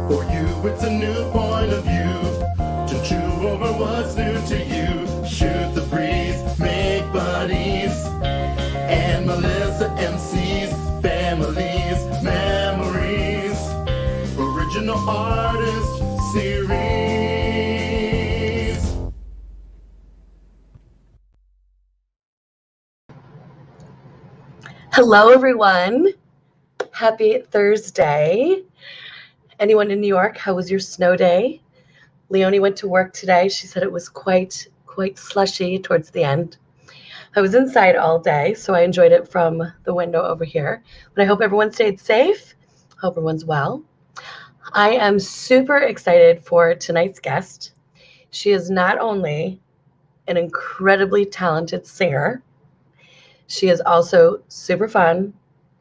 For you, it's a new point of view to chew over what's new to you. Shoot the breeze, make buddies, and Melissa MC's families, memories, original artist series. Hello, everyone. Happy Thursday. Anyone in New York, how was your snow day? Leonie went to work today. She said it was quite slushy towards the end. I was inside all day, so I enjoyed it from the window over here. But I hope everyone stayed safe. Hope everyone's well. I am super excited for tonight's guest. She is not only an incredibly talented singer, she is also super fun,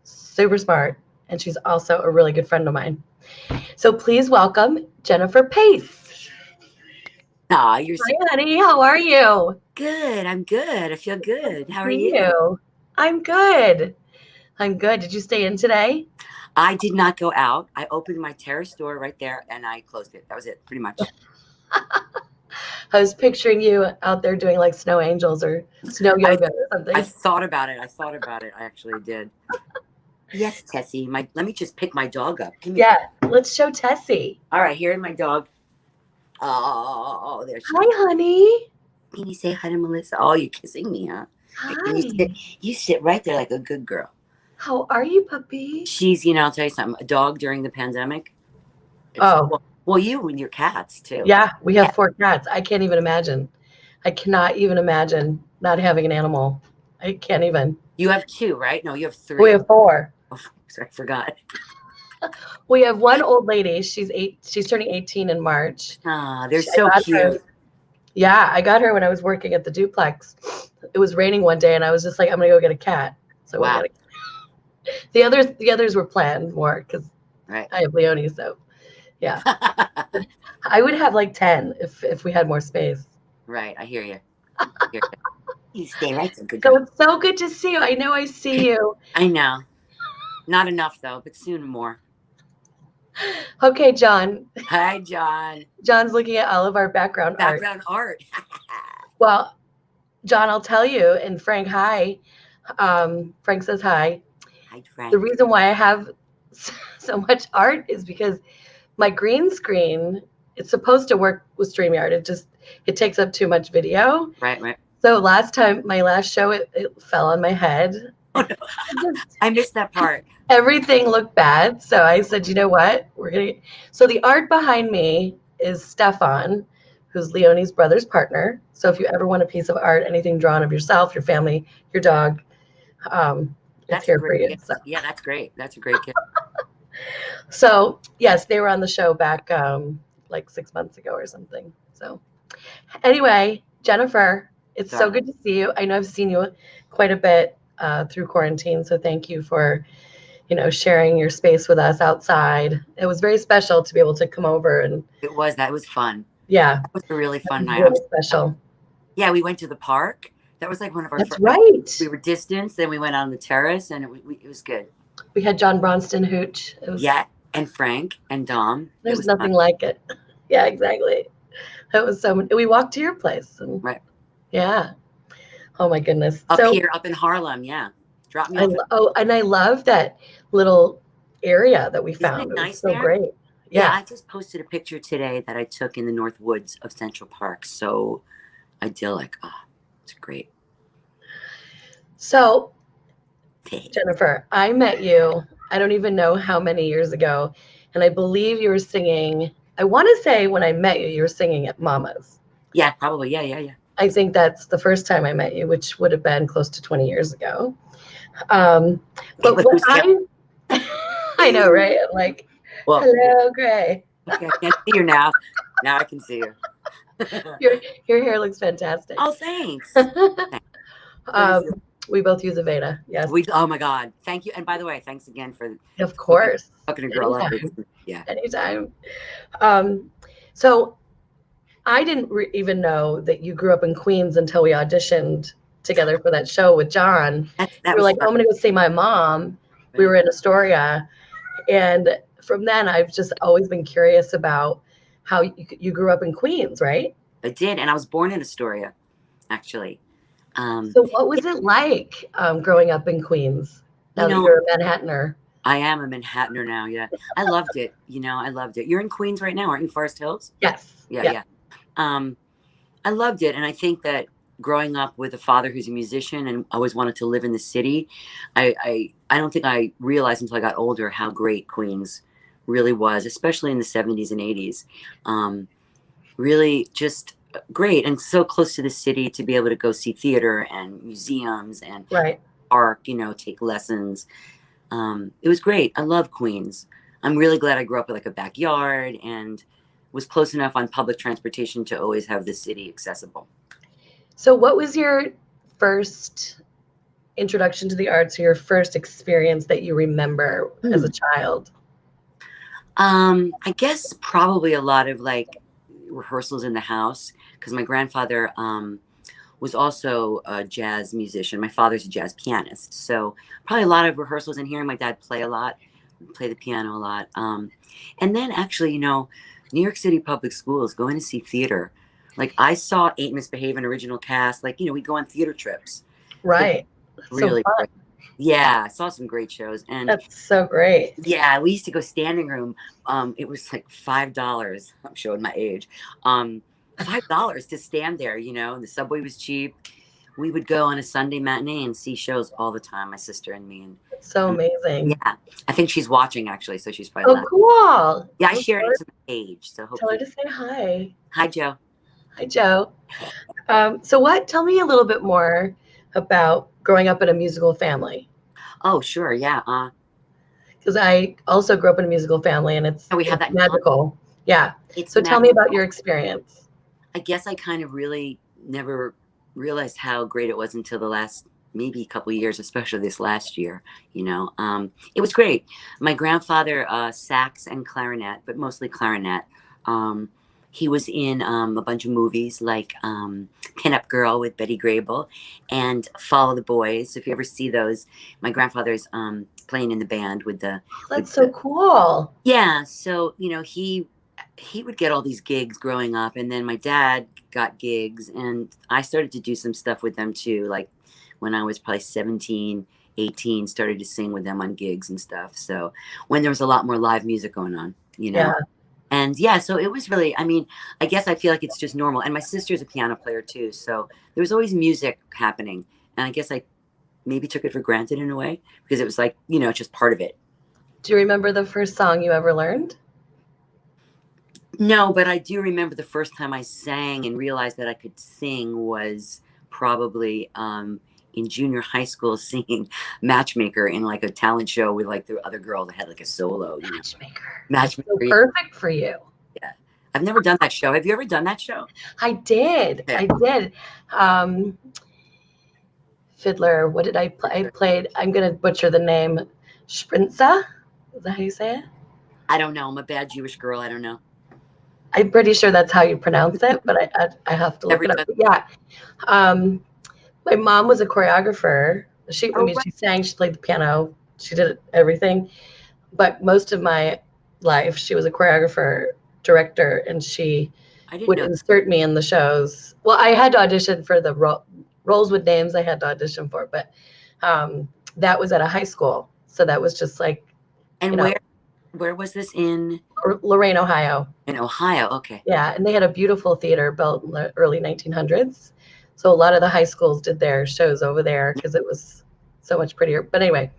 super smart, and she's also a really good friend of mine. So please welcome Jennifer Pace. Aw, you're Hi, honey. How are you? good. I'm good. I feel good. How are you? I'm good. Did you stay in today? I did not go out. I opened my terrace door right there and I closed it. That was it, pretty much. I was picturing you out there doing like snow angels or snow yoga or something. I thought about it. I actually did. Yes, Tessie. Let me just pick my dog up. Yeah, let's show Tessie. All right, here's my dog. Oh, there she is. Hi, honey. Can you say hi to Melissa? Oh, you're kissing me, huh? Hi. You sit right there like a good girl. How are you, puppy? She's, I'll tell you something. A dog during the pandemic. Well, you and your cats too. Yeah, we have 4 cats. I can't even imagine. I cannot even imagine not having an animal. I can't even. You have 2, right? No, you have 3. We have 4. Oh, sorry, I forgot. We have one old lady. She's turning 18 in March. Ah, they're so cute. Yeah, I got her when I was working at the duplex. It was raining one day, and I was just like, I'm gonna go get a cat. So wow. The others were planned more because right. I have Leonie, so yeah. I would have like 10 if we had more space. Right, I hear you. You stay right there. Good. So it's so good to see you. I know I see you. I know. Not enough though, but soon more. Okay, John. Hi, John. John's looking at all of our background art. Well, John, I'll tell you, and Frank, hi. Frank says hi. Hi, Frank. The reason why I have so much art is because my green screen, it's supposed to work with StreamYard. It takes up too much video. Right. So my last show, it fell on my head. Oh, no. I missed that part. Everything looked bad. So I said, you know what? So the art behind me is Stefan, who's Leonie's brother's partner. So if you ever want a piece of art, anything drawn of yourself, your family, your dog, it's here for you. So. Yeah, that's great. That's a great gift. So yes, they were on the show back like 6 months ago or something. So anyway, Jennifer, it's so good to see you. I know I've seen you quite a bit through quarantine. So thank you for, sharing your space with us outside. It was very special to be able to come over and. That was fun. Yeah. That was a really fun night. Really special. Yeah, we went to the park. That was like one of our. That's right. We were distanced, then we went on the terrace, and it was good. We had John Bronston hooch. And Frank and Dom. There's nothing like it. Yeah, exactly. That was we walked to your place. And, right. Yeah. Oh my goodness. Up in Harlem. Yeah. Drop me off. And I love that little area that we found. Isn't it nice? It was so great. Yeah. I just posted a picture today that I took in the North Woods of Central Park. So idyllic. Oh, it's great. So, Jennifer, I met you, I don't even know how many years ago, and I believe you were singing, I want to say when I met you were singing at Mama's. Yeah, probably. Yeah. I think that's the first time I met you, which would have been close to 20 years ago. But what I know, right? I'm like, hello, Gray. Okay, I can see you now. Now I can see you. Your hair looks fantastic. Oh, thanks. We both use Aveda. Yes. Oh my God. Thank you. And by the way, thanks again for. Of course. Fucking a girl up. Yeah. Anytime. So I didn't even know that you grew up in Queens until we auditioned together for that show with John. That we were like, I'm going to go see my mom. We were in Astoria. And from then, I've just always been curious about how you grew up in Queens, right? I did, and I was born in Astoria, actually. So what was it like growing up in Queens? Now You that know, you're a Manhattaner. I am a Manhattaner now. Yeah, I loved it. I loved it. You're in Queens right now, aren't you? Forest Hills. Yes. Yeah, yeah. I loved it, and I think that growing up with a father who's a musician and always wanted to live in the city, I don't think I realized until I got older how great Queens really was, especially in the 70s and 80s. Really just great, and so close to the city to be able to go see theater and museums and Right. park, take lessons. It was great. I love Queens. I'm really glad I grew up with like a backyard and was close enough on public transportation to always have the city accessible. So what was your first introduction to the arts, or your first experience that you remember as a child? I guess probably a lot of like rehearsals in the house, because my grandfather was also a jazz musician. My father's a jazz pianist, so probably a lot of rehearsals and hearing my dad play the piano a lot. And then actually, New York City public schools, going to see theater. Like I saw Ain't Misbehavin' original cast. Like, we go on theater trips. Right. Really so fun. great. Yeah, I saw some great shows. And That's so great. yeah, we used to go standing room. It was like $5. I'm showing my age. $5 to stand there, and the subway was cheap. We would go on a Sunday matinee and see shows all the time, my sister and me. And It's so amazing. yeah, I think she's watching actually, so she's probably laughing. Cool. Yeah, I shared it to my page, so Tell her hopefully. to say hi. Hi, Joe. Hi, Joe. Tell me a little bit more about growing up in a musical family. Oh, sure, yeah. Because I also grew up in a musical family, and it's we have that in magical. Yeah. It's So tell me magical. about your experience. I guess I kind of really never realized how great it was until the last maybe a couple of years, especially this last year. It was great. My grandfather, sax and clarinet, but mostly clarinet. He was in a bunch of movies like Pin-Up Girl with Betty Grable and Follow the Boys. If you ever see those, my grandfather's playing in the band with the. That's so cool. Yeah, so he would get all these gigs growing up, and then my dad got gigs, and I started to do some stuff with them too. Like when I was probably 17, 18, started to sing with them on gigs and stuff. So when there was a lot more live music going on, Yeah. And yeah, so it was really, I guess I feel like it's just normal. And my sister's a piano player too. So there was always music happening. And I guess I maybe took it for granted in a way, because it was like, just part of it. Do you remember the first song you ever learned? No, but I do remember the first time I sang and realized that I could sing was probably in junior high school, singing Matchmaker in like a talent show with like the other girl that had like a solo. Matchmaker. So perfect for you. Yeah. I've never done that show. Have you ever done that show? I did. Yeah. I did. Fiddler. What did I play? I played, I'm going to butcher the name, Sprinza. Is that how you say it? I don't know. I'm a bad Jewish girl. I don't know. I'm pretty sure that's how you pronounce it, but I have to look it up. But yeah. My mom was a choreographer. She sang, she played the piano, she did everything. But most of my life, she was a choreographer, director, and she would insert me in the shows. Well, I had to audition for the roles with names I had to audition for, but that was at a high school. So that was just like. And where was this in? Lorain, Ohio. In Ohio, okay. Yeah, and they had a beautiful theater built in the early 1900s. So a lot of the high schools did their shows over there because it was so much prettier. But anyway,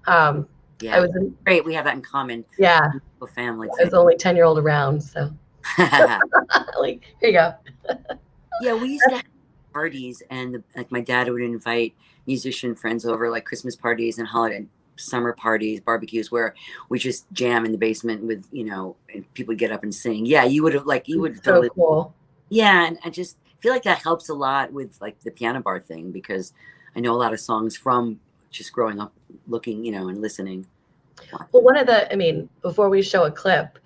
yeah, I was great. We have that in common. Yeah, family. I was the only 10-year-old around, so like here you go. Yeah, we used to have parties, and like my dad would invite musician friends over, like Christmas parties and holiday summer parties, barbecues, where we just jam in the basement with and people get up and sing. Yeah, you would So totally cool. Yeah, and I just feel like that helps a lot with like the piano bar thing, because I know a lot of songs from just growing up looking, and listening. Well, before we show a clip,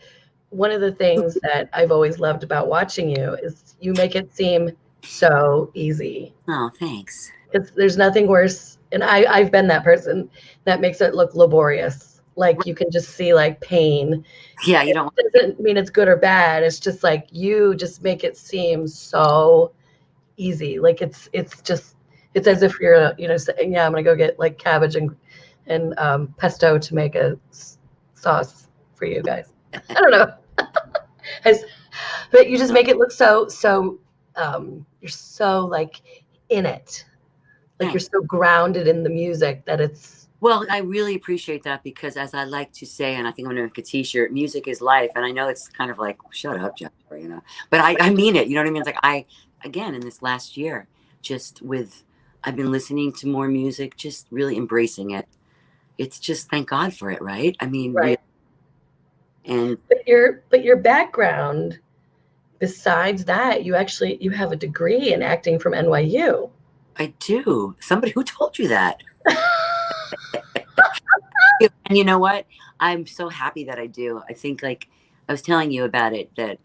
one of the things that I've always loved about watching you is you make it seem so easy. Oh, thanks. There's nothing worse, and I've been that person that makes it look laborious. like you can just see like pain. Yeah, you It don't. doesn't mean it's good or bad. It's just like you just make it seem so easy. Like it's as if you're saying, yeah, I'm gonna go get like cabbage and pesto to make a sauce for you guys. I don't know. As, but you just make it look so you're so like in it. Like you're Thanks. so grounded in the music that it's Well, I really appreciate that because, as I like to say, and I think I'm gonna make a T-shirt, music is life. And I know it's kind of like, shut up, Jennifer, but I mean it. You know what I mean? It's like again, in this last year, I've been listening to more music, just really embracing it. It's just thank God for it, right? I mean, right. and But your background, besides that, you have a degree in acting from NYU. I do. Somebody who told you that. And you know what? I'm so happy that I do. I think, like I was telling you about it, that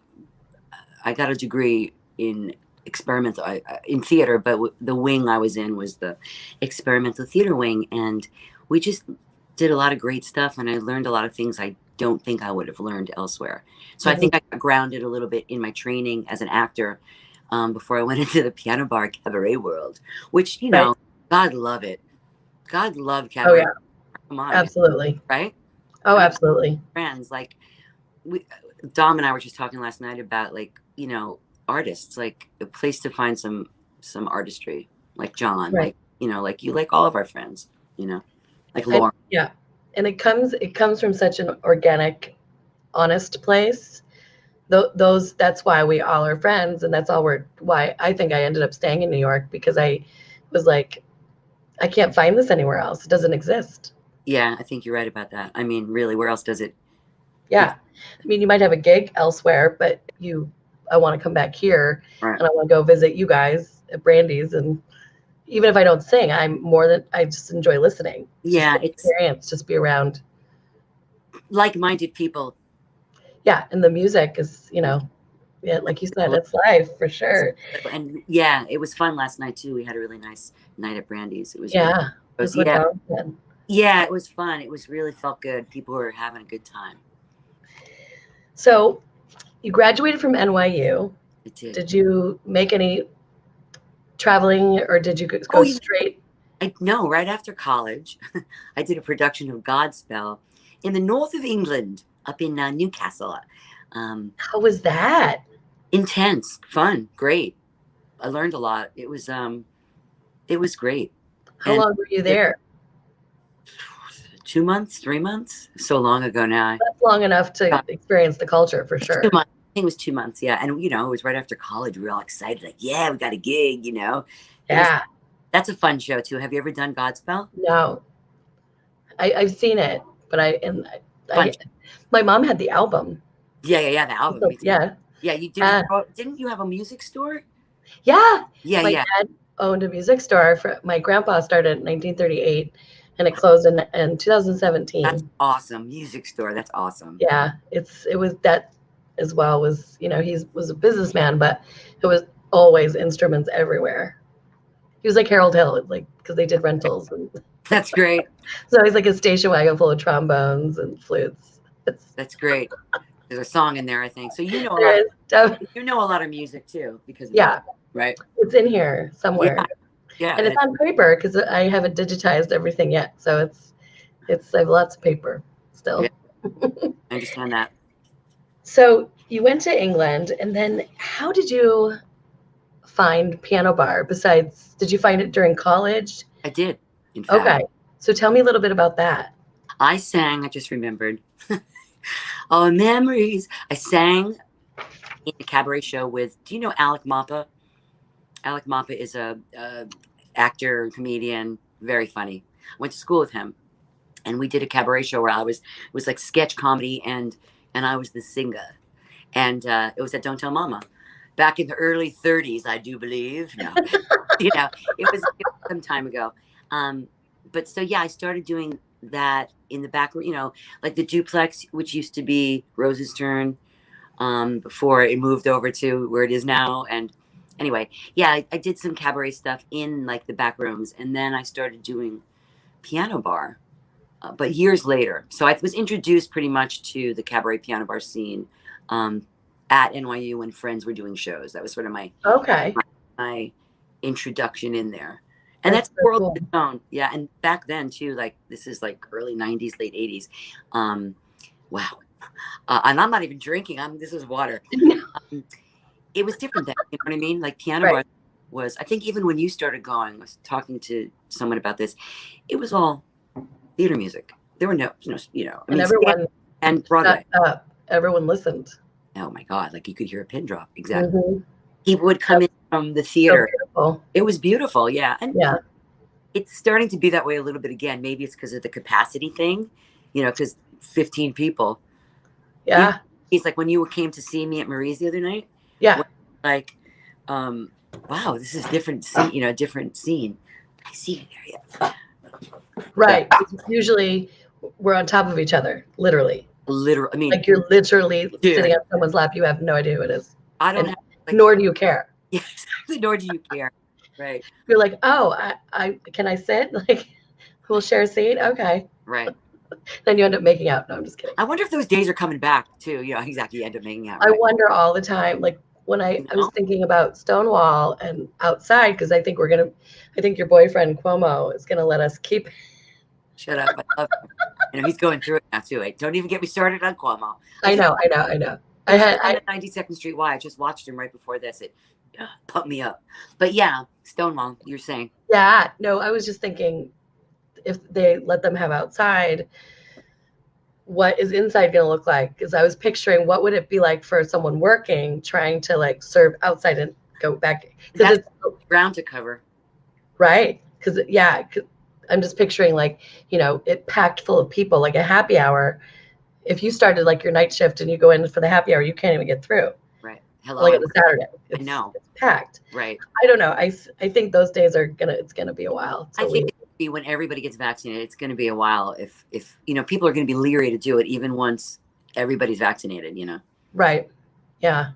I got a degree in experimental in theater, but the wing I was in was the experimental theater wing, and we just did a lot of great stuff, and I learned a lot of things I don't think I would have learned elsewhere. So I think I got grounded a little bit in my training as an actor before I went into the piano bar cabaret world, which Right. God love it. God love Oh cabaret. yeah, Come on, man, absolutely. right? Oh, I mean, absolutely. friends like Dom and I were just talking last night about artists, like a place to find some artistry, like John, Right. like you, like all of our friends, like Lauren. Yeah. And it comes from such an organic, honest place. That's why we all are friends, and that's why I think I ended up staying in New York, because I was like, I can't find this anywhere else. It doesn't exist. Yeah, I think you're right about that. I mean, really, where else does it? Yeah. I mean, you might have a gig elsewhere, but I want to come back here Right. and I want to go visit you guys at Brandy's. And even if I don't sing, I just enjoy listening. Yeah, just it's experience, just be around. like-minded people. Yeah. And the music is, yeah, like you said, it's live for sure. And yeah, it was fun last night too. We had a really nice night at Brandy's. It was really, Yeah. That's what Dom said. yeah, it was fun. It was really felt good. People were having a good time. So you graduated from NYU. I did. Did you make any traveling, or did you go straight? No, right after college, I did a production of Godspell in the north of England, up in Newcastle. How was that? Intense, fun, great. I learned a lot. It was great. How long were you there? 2 months, 3 months. So long ago now. That's long enough to experience the culture for sure. 2 months. I think it was 2 months, yeah. And it was right after college. We were all excited, like, yeah, we got a gig, Yeah. That's a fun show too. Have you ever done Godspell? No. I've seen it, but my mom had the album. Yeah, the album. Yeah. Yeah, you did. Didn't you have a music store? Yeah. Yeah, my dad owned a music store. My grandpa started in 1938, and it closed in 2017. That's awesome. Music store. That's awesome. Yeah, it was that as well. He was a businessman, but it was always instruments everywhere. He was like Harold Hill, like, because they did rentals. And that's great. So he's like a station wagon full of trombones and flutes. That's great. There's a song in there, I think. So you know a lot of music too, because right. It's in here somewhere. Yeah. And it's on paper because I haven't digitized everything yet. So I have lots of paper still. Yeah. I understand that. So you went to England, and then how did you find piano bar? Besides, did you find it during college? I did, in fact. Okay. So tell me a little bit about that. I just remembered. Oh, memories. I sang in a cabaret show with, do you know Alec Mapa? Alec Mapa is a actor, comedian, very funny. I went to school with him, and we did a cabaret show where it was like sketch comedy, and I was the singer. And it was at Don't Tell Mama. Back in the early 30s, I do believe. No, it was some time ago. But so, yeah, I started doing that in the back, like the duplex, which used to be Rose's Turn, before it moved over to where it is now. And anyway, yeah, I did some cabaret stuff in like the back rooms. And then I started doing piano bar. but years later. So I was introduced pretty much to the cabaret piano bar scene at NYU when friends were doing shows. That was sort of my introduction in there. And that's the world of its own. Yeah. And back then too, like this is like early 90s, late 80s. Wow. And I'm not even drinking. This is water. It was different then. You know what I mean? Like piano bar was, I think even when you started going, I was talking to someone about this, it was all theater music. There were no, you know, I mean, everyone and Broadway. Everyone listened. Oh my God. Like you could hear a pin drop. Exactly. People would come in from the theater. So it was beautiful. Yeah. And yeah, it's starting to be that way a little bit again. Maybe it's because of the capacity thing, you know, because 15 people. Yeah. It's like when you came to see me at Marie's the other night. Yeah. Like, wow, this is different scene, you know, different scene. I see you there, yeah. Right. Usually we're on top of each other, literally. I mean, like you're literally sitting on someone's lap. You have no idea who it is. I don't have, like, nor do you care. Yeah, exactly. Nor do you care. Right. You're like, oh, I can I sit? Like, we'll share a seat. Okay. Right. Then you end up making out. No, I'm just kidding. I wonder if those days are coming back too. You know, exactly. You end up making out. Right? I wonder all the time. Like when I was thinking about Stonewall and outside, because I think your boyfriend Cuomo is gonna let us keep. Shut up. I love him. You know, he's going through it now too. Like, don't even get me started on Cuomo. I know. I had on the 92nd Street Y. I just watched him right before this. It pumped me up. But yeah, Stonewall, you're saying. Yeah. No, I was just thinking if they let them have outside, what is inside going to look like? Because I was picturing what would it be like for someone working, trying to like serve outside and go back. Because it's ground to cover. Right. Because I'm just picturing like, you know, it packed full of people, like a happy hour. If you started like your night shift and you go in for the happy hour, you can't even get through. Right. Hello. Like on a Saturday. I know. It's packed. Right. I don't know. I think those days it's gonna be a while. I think it'll be when everybody gets vaccinated. It's gonna be a while if you know, people are gonna be leery to do it even once everybody's vaccinated, you know. Right. Yeah.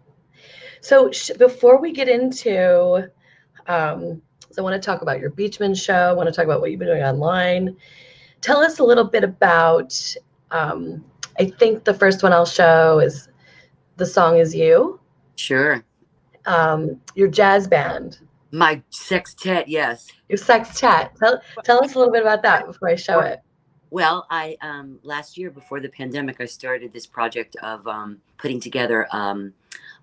So before we get into so I want to talk about your Beachman show. I want to talk about what you've been doing online. Tell us a little bit about, I think the first one I'll show is The Song Is You. Sure. Your jazz band. My sextet, yes. Your sextet. Tell us a little bit about that before I show it. Well, I last year before the pandemic, I started this project of putting together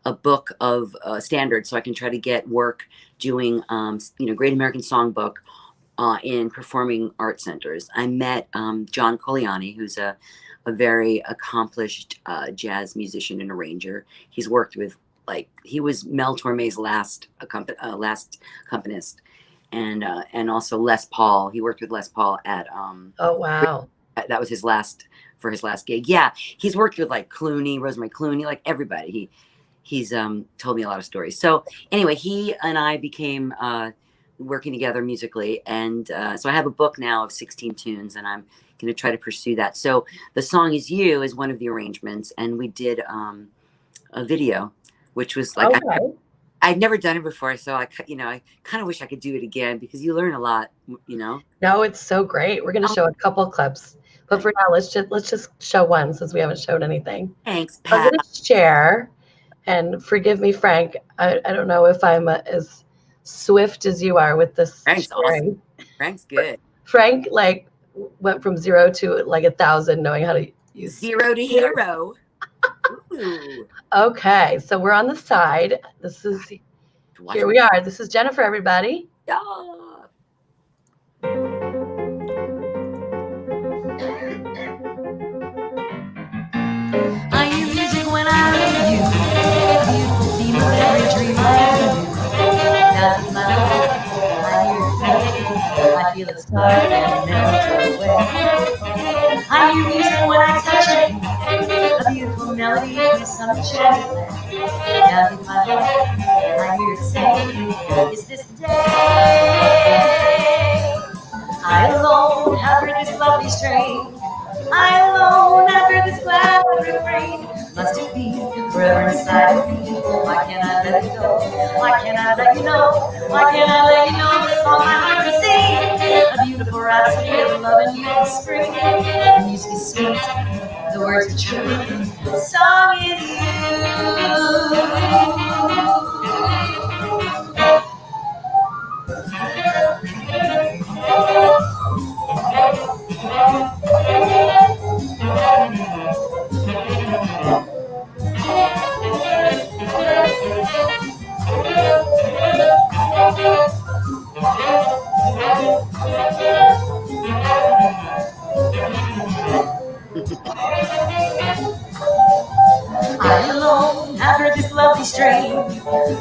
a book of standards so I can try to get work doing, you know, Great American Songbook in performing arts centers. I met John Coliani, who's a very accomplished jazz musician and arranger. He's worked with, like, he was Mel Torme's last accompanist, and also Les Paul. He worked with Les Paul at oh wow, that was his last gig. Yeah, he's worked with like Clooney, Rosemary Clooney, like everybody. He's told me a lot of stories. So anyway, he and I became working together musically, and so I have a book now of 16 tunes, and I'm going to try to pursue that. So The Song Is You is one of the arrangements, and we did a video, which was like, okay. I'd never done it before, so I kind of wish I could do it again because you learn a lot, you know. No, it's so great. We're going to show a couple clips, but for now, let's just show one since we haven't showed anything. Thanks, Pat. I'm going to share. And forgive me, Frank. I don't know if I'm as swift as you are with this. Frank's sharing. awesome. Frank's good. Frank like went from 0 to like 1,000, knowing how to use 0 to hero. Ooh. Okay, so we're on the side. Here we are. This is Jennifer, everybody. Yeah. I hear music when I look at you. Beautiful demon, every dream I do. Nothing but I hear it. I feel it start and melt away. I hear music when I touch it. A beautiful melody from some enchanted land. Nothing but I hear it say, is this the day? I alone have heard this lovely strain. I alone have heard this glad refrain. Must it be forever inside of me? Why can't I let it go? Why can't I let you know? Why can't I let you know the song I heard to sing? A beautiful rhapsody of love and you in spring. The music is sweet, the words are true. The song is I alone have heard this lovely strain.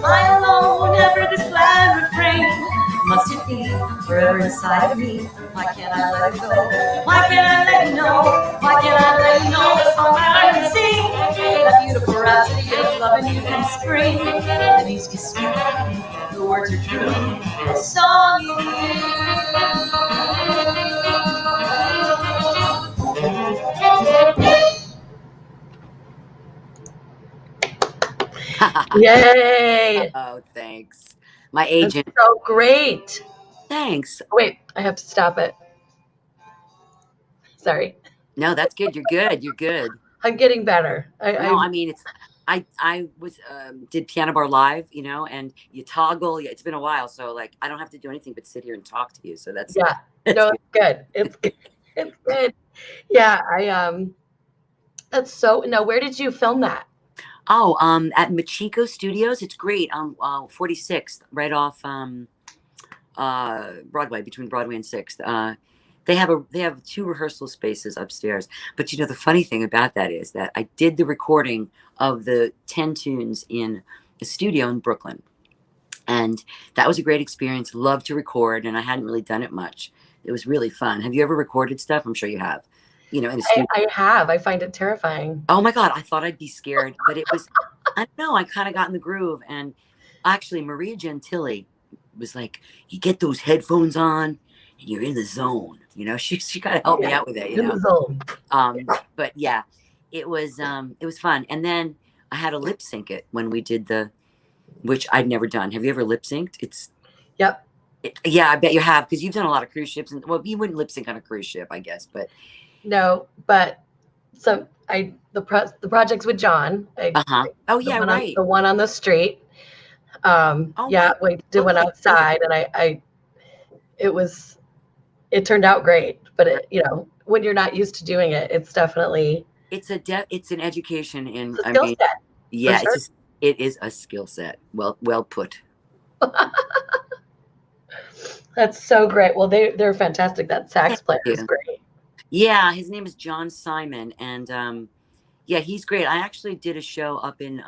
I alone have heard this glad refrain. Must it be forever inside of me? Why can't I let it go? Why can't I let you know? Why can't I let you know the song that I can sing? That beautiful rhapsody of love and youth in spring. The music is sweet, the words are true. The song Yay! Oh, thanks. My That's agent. so great. Thanks. Wait, I have to stop it. Sorry. No, that's good. You're good. You're good. I'm getting better. No, I mean, it's, I was, did piano bar live, you know, and you toggle. It's been a while. So like, I don't have to do anything but sit here and talk to you. So that's, Yeah. that's No, good. it's good. It's good. It's good. Yeah, that's so. No, where did you film that? Oh, at Machiko Studios. It's great. 46th, right off, Broadway, between Broadway and 6th. They have 2 rehearsal spaces upstairs. But you know, the funny thing about that is that I did the recording of the 10 tunes in a studio in Brooklyn. And that was a great experience. Loved to record, and I hadn't really done it much. It was really fun. Have you ever recorded stuff? I'm sure you have. You know, in a studio. I have. I find it terrifying. Oh my God, I thought I'd be scared, but it was, I don't know, I kind of got in the groove. And actually, Maria Gentili was like, you get those headphones on and you're in the zone. You know, she kind of helped me out with it, you In know. the zone. But yeah, it was fun. And then I had to lip sync it when we did which I'd never done. Have you ever lip synced? Yep. Yeah, I bet you have, because you've done a lot of cruise ships. And well, you wouldn't lip sync on a cruise ship, I guess, but. No, but the projects with John. Oh yeah, right. The one on the street. Yeah, we did one outside, and it turned out great. But it, you know, when you're not used to doing it, it's definitely it's an education in. It's a skill set. Yeah, sure. it is a skill set. Well put. That's so great. Well, they're fantastic. That sax player is great. Yeah, his name is John Simon, and yeah, he's great. I actually did a show up in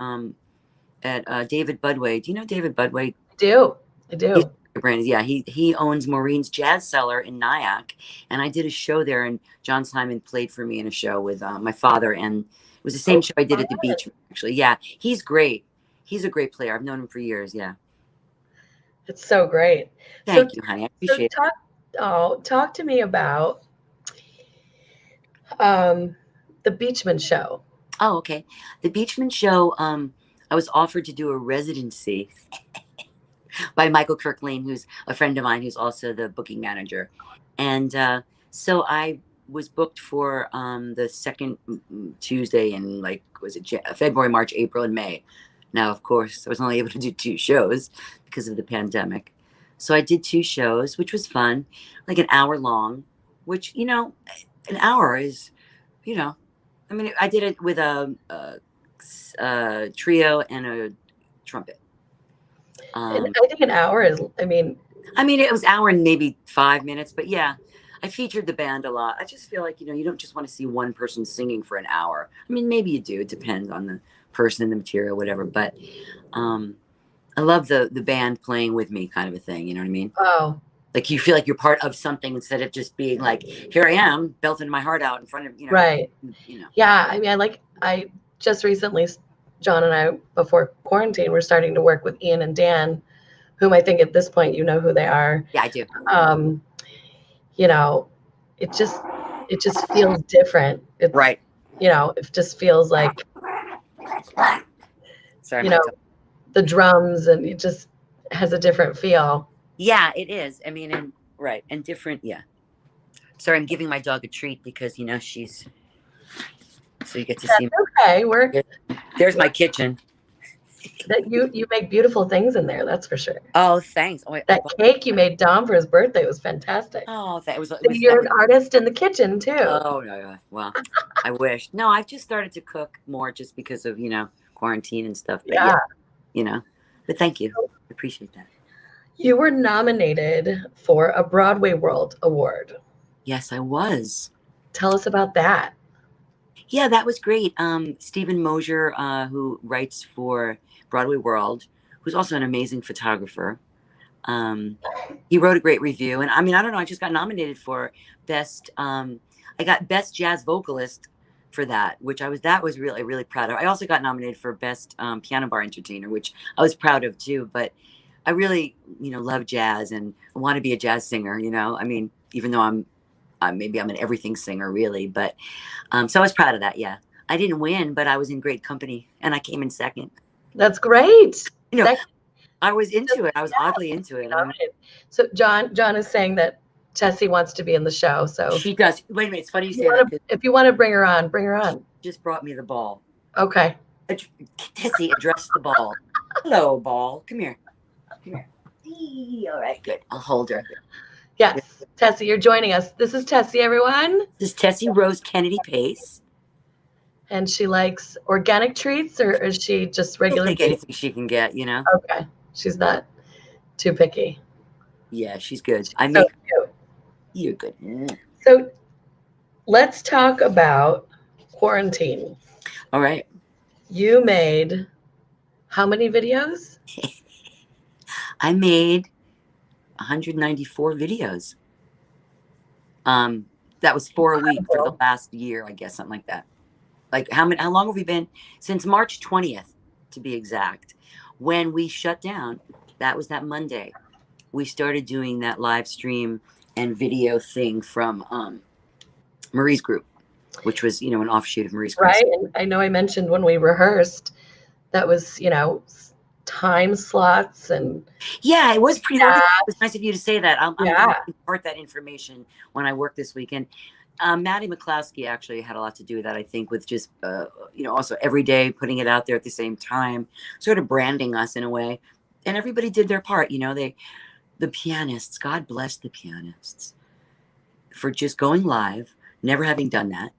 at David Budway. Do you know David Budway? I do. Brandy, yeah, he owns Maureen's Jazz Cellar in Nyack, and I did a show there, and John Simon played for me in a show with my father, and it was the same show I did at the beach. Actually, yeah, he's great. He's a great player. I've known him for years. Yeah, it's so great. Thank you, honey. I appreciate it. Talk to me about the Beachman Show. Oh, okay. The Beachman Show. I was offered to do a residency by Michael Kirkland, who's a friend of mine, who's also the booking manager, and so I was booked for the second Tuesday in February, March, April, and May. Now, of course, I was only able to do 2 shows because of the pandemic. So I did 2 shows, which was fun, like an hour long, which, you know, an hour is, you know, I mean, I did it with a trio and a trumpet. And I think an hour is, I mean, it was an hour and maybe 5 minutes, but yeah, I featured the band a lot. I just feel like, you know, you don't just want to see one person singing for an hour. I mean, maybe you do. It depends on the person, the material, whatever. But I love the band playing with me kind of a thing. You know what I mean? Oh. Like you feel like you're part of something instead of just being like, here I am, belting my heart out in front of, you know. Right. You know. Yeah. I mean, I just recently, John and I, before quarantine, we're starting to work with Ian and Dan, whom I think at this point, you know who they are. Yeah, I do. You know, it just feels different. It's, right. You know, it just feels like, sorry, you know, the drums, and it just has a different feel. Yeah, it is. I mean, and different. Yeah. Sorry, I'm giving my dog a treat because she's. So you get to That's see. okay. There's my kitchen. That you make beautiful things in there. That's for sure. Oh, thanks. Oh, That cake you made Dom for his birthday was fantastic. Oh, that was. So you're an artist in the kitchen too. Oh no! Well, I wish. No, I've just started to cook more just because of quarantine and stuff. But yeah. But thank you. I appreciate that. You were nominated for a Broadway World Award. Yes, I was. Tell us about that. Yeah, that was great. Stephen Mosier, who writes for Broadway World, who's also an amazing photographer. He wrote a great review, and I don't know. I just got nominated for best. I got best jazz vocalist for that, which that was really, really proud of. I also got nominated for best piano bar entertainer, which I was proud of too. But I really, love jazz and want to be a jazz singer. Even though I'm an everything singer, really. But so I was proud of that. Yeah, I didn't win, but I was in great company, and I came in second. That's great. I was into it. I was oddly into it. So John is saying that Tessie wants to be in the show. So she does. Wait a minute. It's funny you say that. If you want to bring her on, bring her on. Just brought me the ball. Okay. Tessie, address the ball. Hello, ball. Come here. Come here. Hey, all right, good. I'll hold her. Yes, Tessie, you're joining us. This is Tessie, everyone. This is Tessie Rose Kennedy Pace. And she likes organic treats, or is she just regular? She'll take anything she can get, Okay. She's not too picky. Yeah, she's good. You're good. So let's talk about quarantine. All right. You made how many videos? I made 194 videos. That was 4 a week for the last year, I guess, something like that. Like how long have we been? Since March 20th, to be exact. When we shut down, that was that Monday. We started doing that live stream and video thing from Marie's group, which was, an offshoot of Marie's group. Right. And I know I mentioned when we rehearsed, that was, time slots and. Yeah, it was pretty organized. It was nice of you to say that. I'm going to impart that information when I work this weekend. Maddie McCloskey actually had a lot to do with that, I think, with just, also every day putting it out there at the same time, sort of branding us in a way. And everybody did their part. The pianists, God bless the pianists for just going live, never having done that,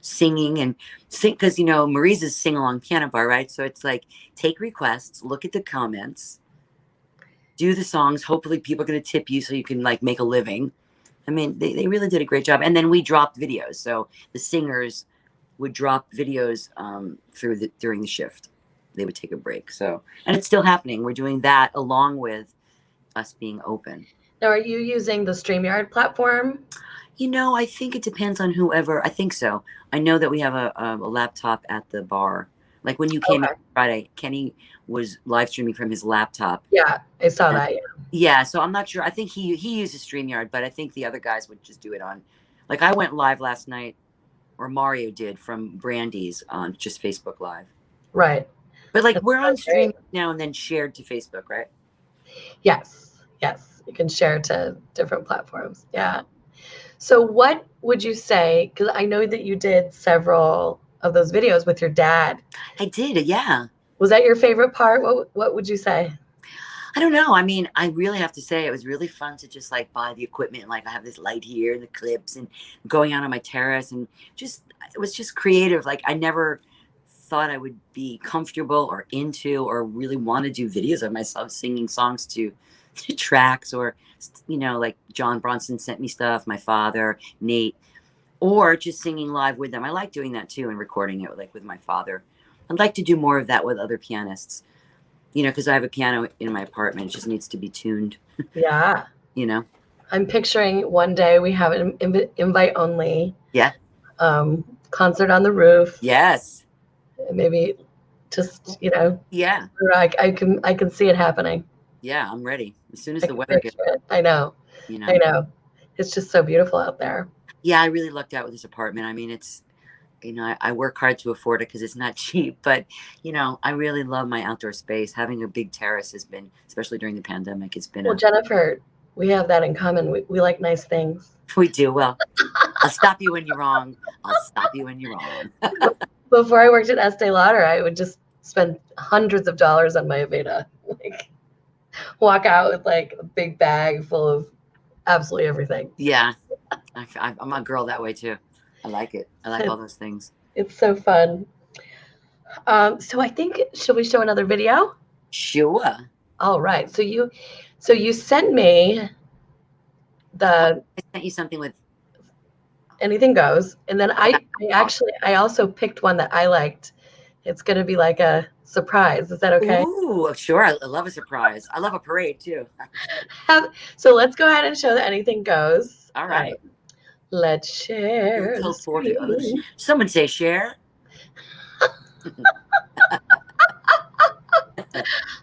singing and sing. Because, Marie's is sing-along piano bar, right? So it's like, take requests, look at the comments, do the songs. Hopefully people are going to tip you so you can make a living. They really did a great job. And then we dropped videos. So the singers would drop videos during the shift. They would take a break. So, and it's still happening. We're doing that along with us being open. Now, are you using the StreamYard platform? I think it depends on whoever. I think so. I know that we have a laptop at the bar. Like when you came out Friday, Kenny was live streaming from his laptop. Yeah, I saw that. Yeah, so I'm not sure. I think he uses StreamYard, but I think the other guys would just do it on. Like I went live last night, or Mario did from Brandy's on just Facebook Live. Right. But we're on stream now and then shared to Facebook, right? Yes. You can share to different platforms. Yeah. So what would you say, because I know that you did several of those videos with your dad. I did, yeah. Was that your favorite part? What would you say? I don't know. I really have to say it was really fun to just buy the equipment. I have this light here and the clips and going out on my terrace and it was just creative. I never thought I would be comfortable or into or really want to do videos of myself singing songs to tracks or, John Bronson sent me stuff, my father, Nate, or just singing live with them. I like doing that too and recording it with my father. I'd like to do more of that with other pianists, because I have a piano in my apartment. It just needs to be tuned. Yeah. I'm picturing one day we have an invite only. Yeah. Concert on the roof. Yes. Maybe just, Yeah. I can see it happening. Yeah, I'm ready. As soon as the weather gets. I know. I know. It's just so beautiful out there. Yeah, I really lucked out with this apartment. It's, I work hard to afford it because it's not cheap, but, I really love my outdoor space. Having a big terrace has been, especially during the pandemic, it's been. Well, Jennifer, We have that in common. We like nice things. We do. Well, I'll stop you when you're wrong. I'll stop you when you're wrong. Before I worked at Estee Lauder, I would just spend hundreds of dollars on my Aveda. Like, walk out with like a big bag full of absolutely everything. Yeah, I'm a girl that way too. I like it. I like all those things. It's so fun. So I think, should we show another video? Sure. All right. So you sent me the I sent you something with. Anything Goes, and then I also picked one that I liked. It's going to be like a surprise. Is that okay? Ooh, sure. I love a surprise. I love a parade too. So let's go ahead and show that Anything Goes. All right. Let's share. Tell 40 others. Someone say share.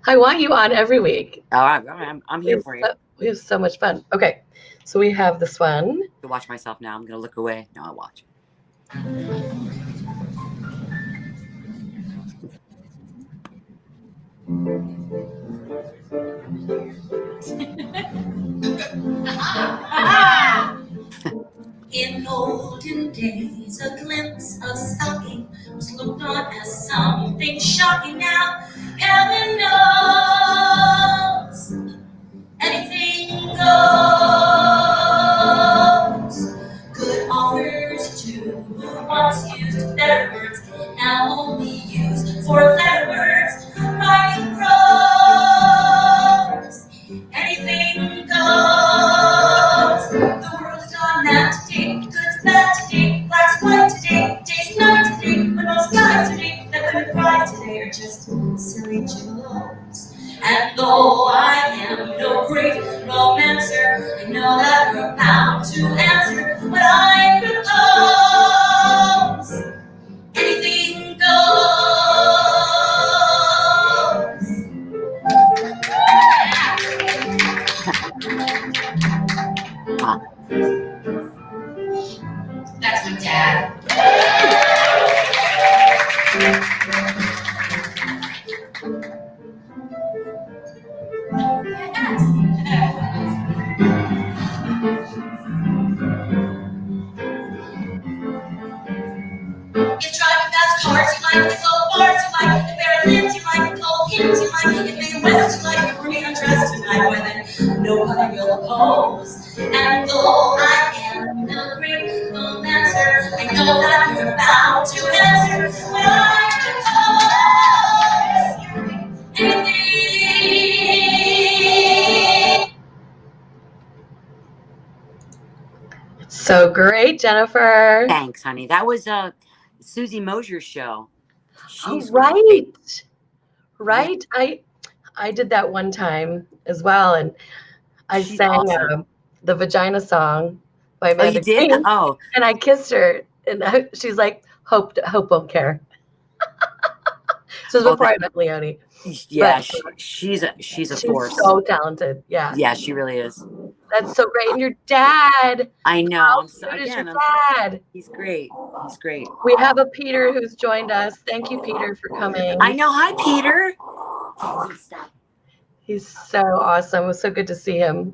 I want you on every week. All right. I'm here for you. We have so much fun. Okay, so we have this one. To watch myself now. I'm gonna look away. No, I'll watch. In olden days, a glimpse of stocking was looked on as something shocking. Now, heaven knows anything goes. Good authors too once used better words, now only used for letter words. Writing prose, anything goes. The world is on that today, good's bad today, black's white today, day's night today, but no skies today, that women cries today are just silly gigolos. And though I am no great romancer, I know that we're bound to answer what I propose. Anything goes. That's my dad. If driving fast cars you like, if low bars you like, if barren limbs you like, if cold hymns you like, if Maine West you like, if we're being undressed tonight, why then nobody will oppose. And though I am no great romancer, I know that you're bound to answer what I propose. Anything. So great, Jennifer. Thanks, honey. That was Susie Mosier's show. She's right. Right. Yeah. I did that one time as well, and I sang awesome. The Vagina song by Amanda. Oh, you did? Green, oh. And I kissed her, and she's like, Hope won't care. So it was before I met Leonie. Yeah, she's a force. She's so talented. Yeah. Yeah, she really is. That's so great. And your dad. I know. How good is your dad? He's great. He's great. We have a Peter who's joined us. Thank you, Peter, for coming. I know. Hi, Peter. He's so awesome. It was so good to see him.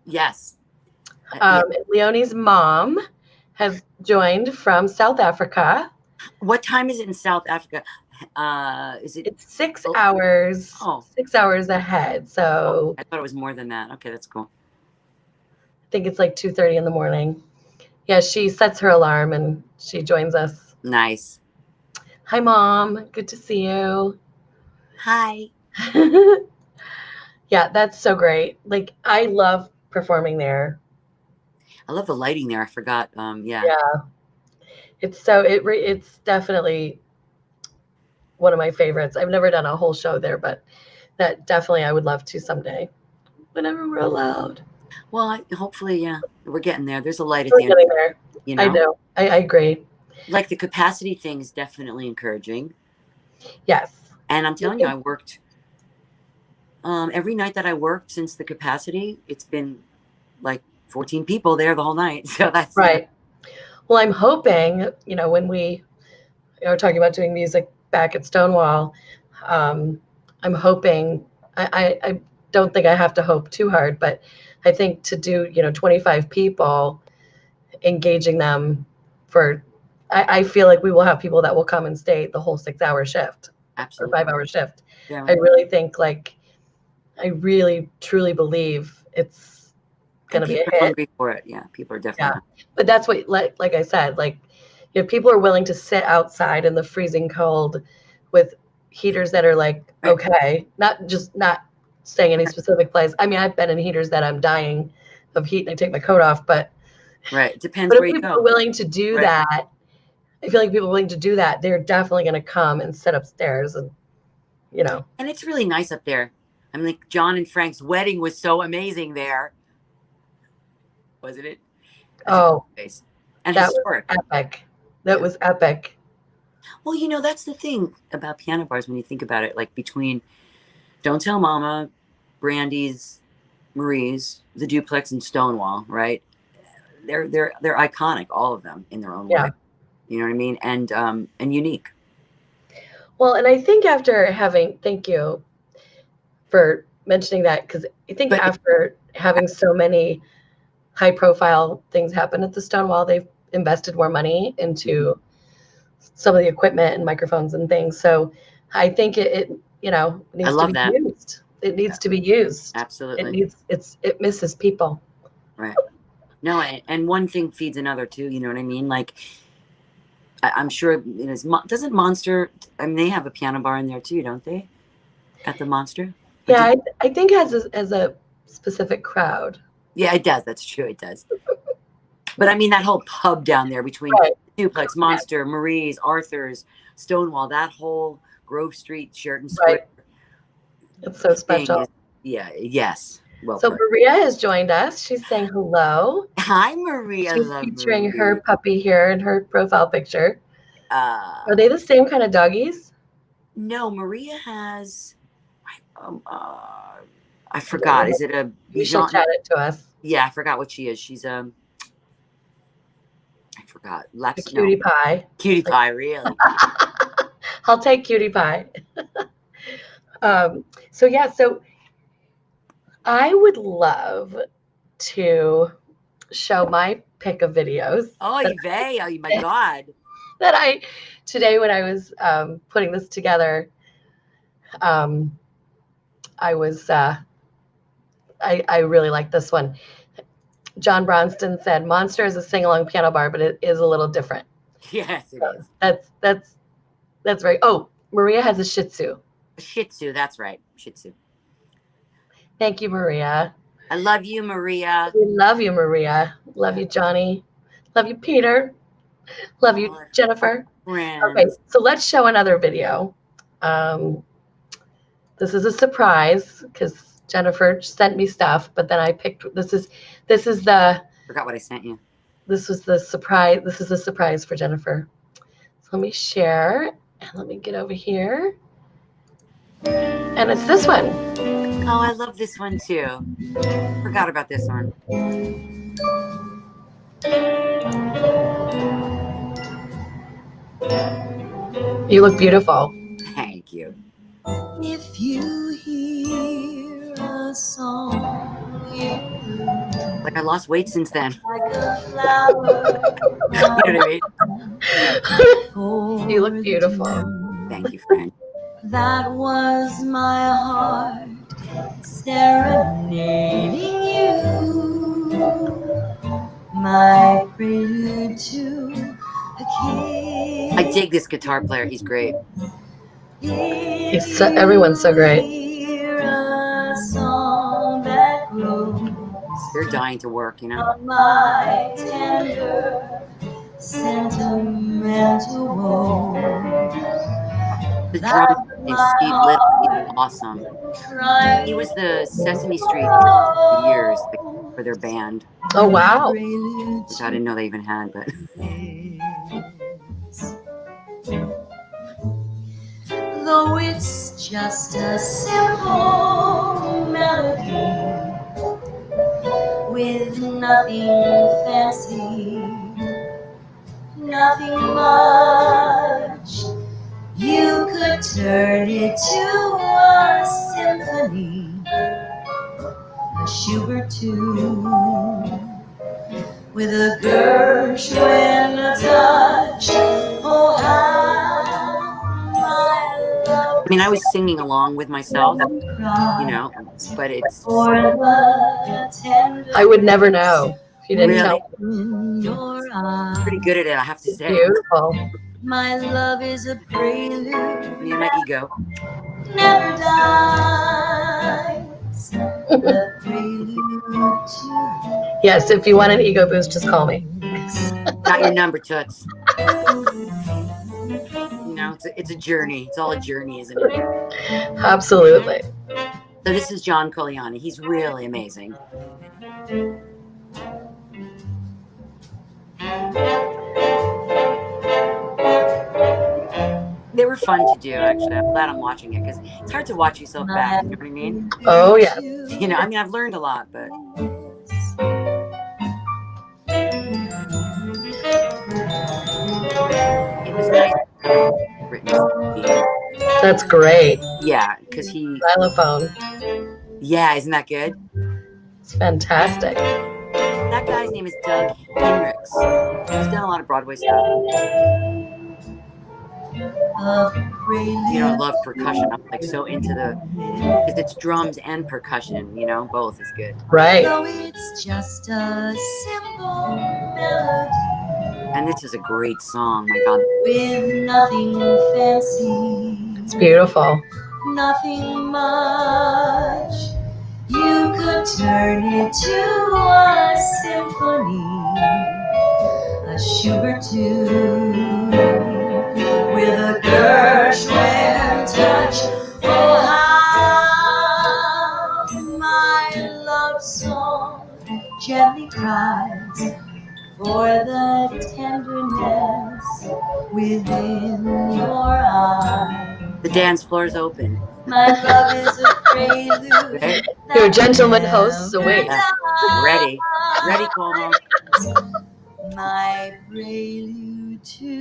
Yes. Leonie's mom has joined from South Africa. What time is it in South Africa? Is it? It's 6 hours. Oh. 6 hours ahead. So I thought it was more than that. Okay, that's cool. I think it's like 2:30 in the morning. Yeah, she sets her alarm and she joins us. Nice. Hi, Mom. Good to see you. Hi. Yeah, that's so great. Like, I love performing there. I love the lighting there. I forgot. Yeah. It's it's definitely one of my favorites. I've never done a whole show there, but that definitely I would love to someday, whenever we're allowed. Well, hopefully, yeah, we're getting there. There's a light at We're the end. getting there. You know? I know. I agree. Like the capacity thing is definitely encouraging. Yes. And I'm telling you, I worked every night that I worked since the capacity. It's been like 14 people there the whole night. So that's right. Well, I'm hoping, when we are talking about doing music back at Stonewall, I'm hoping, I don't think I have to hope too hard, but I think to do, 25 people, engaging them for, I feel like we will have people that will come and stay the whole 6-hour shift or Absolutely. 5-hour shift. Yeah. I really think I really truly believe it's going to be a People are hit. hungry for it. Yeah, people are definitely. But that's what, like I said, people are willing to sit outside in the freezing cold with heaters that are okay, not saying any specific place. I mean, I've been in heaters that I'm dying of heat and I take my coat off, but Right. It depends but if where you people go. are willing to do Right. that, I feel like people are willing to do that, they're definitely going to come and sit upstairs and, And it's really nice up there. I mean, like John and Frank's wedding was so amazing there. Wasn't it? That's a Oh, cool place. And that was historic. epic. That was epic. Well, that's the thing about piano bars when you think about it, like between Don't Tell Mama, Brandy's, Marie's, the Duplex, and Stonewall, right? They're iconic, all of them in their own way. You know what I mean? And unique. Well, and I think thank you for mentioning that, because I think after having so many high profile things happen at the Stonewall, they've invested more money into some of the equipment and microphones and things. So I think it needs to be used. It needs to be used. Absolutely. It misses people. Right. No, and one thing feeds another too. You know what I mean? Like, I'm sure doesn't Monster? I mean, they have a piano bar in there too, don't they? At the Monster. Yeah, I think as a specific crowd. Yeah, it does. That's true. It does. But I mean, that whole pub down there between Duplex, Monster, Marie's, Arthur's, Stonewall, that whole Grove Street, Sheraton Square. It's so special. Yes. Well, so Maria has joined us. She's saying hello. Hi, Maria. She's featuring her puppy here in her profile picture. Are they the same kind of doggies? No, Maria has. I forgot. Is it a? You should chat it to us. Yeah, I forgot what she is. She's I forgot. A cutie pie. Cutie pie, really. I'll take cutie pie. So I would love to show my pick of videos. Oh, my God. That today when I was putting this together, I was I really like this one. John Bronston said, "Monster is a sing-along piano bar, but it is a little different." Yes, it is. That's right. Oh, Maria has a Shih Tzu. A Shih Tzu, that's right. Shih Tzu. Thank you, Maria. I love you, Maria. We love you, Maria. Love you, Johnny. Love you, Peter. Love you, Jennifer. Okay, so let's show another video. This is a surprise because Jennifer sent me stuff, but then I picked. This is the. Forgot what I sent you. This was the surprise. This is a surprise for Jennifer. So let me share and let me get over here. And it's this one. Oh, I love this one too. Forgot about this one. You look beautiful. Thank you. If you hear a song, like I lost weight since then. Like a flower. You know what I mean? You look beautiful. Thank you, Frank. That was my heart serenading you, my prelude to a kiss. I dig this guitar player. He's great. Everyone's so great. A song that grows. They're dying to work, My tender, sentimental woe. The drummer is Steve Little. He's awesome. He was the Sesame Street for years for their band. Oh, wow. Which I didn't know they even had, but. Though it's just a simple melody with nothing fancy, nothing much, you could turn it to a symphony, a Schubert tune, with a Gershwin touch. Oh, how my love I mean, I was singing along with myself, you know, but it's for the tender I would never know if you didn't really tell in your pretty eyes. good at it, I have to me. say. Beautiful. My love is a prelude Me and my ego. never dies. The prelude to Yes, if you want an ego boost, just call me. Got your number, Toots. You know, it's a journey. It's all a journey, isn't it? Absolutely. So this is John Coliani. He's really amazing. They were fun to do, actually. I'm glad I'm watching it because it's hard to watch yourself back. You know what I mean? Oh, yeah. You know, I mean, I've learned a lot, but it was nice. Written. That's great. Yeah, because he. Xylophone. Yeah, isn't that good? It's fantastic. That guy's name is Doug Hendricks. He's done a lot of Broadway stuff. You know, I love percussion. I'm like so into because it's drums and percussion, you know, both is good. Right. though it's just a simple melody And this is a great song, my God. with nothing fancy, It's beautiful. nothing much. You could turn it to a symphony, a Schubert tune, with a Gershwin touch. Oh, how my love song gently cries for the tenderness within your eyes. The dance floor is open. My love is a prelude. Right? Your gentleman hosts await. Yeah. Ready, Cuomo. My prelude to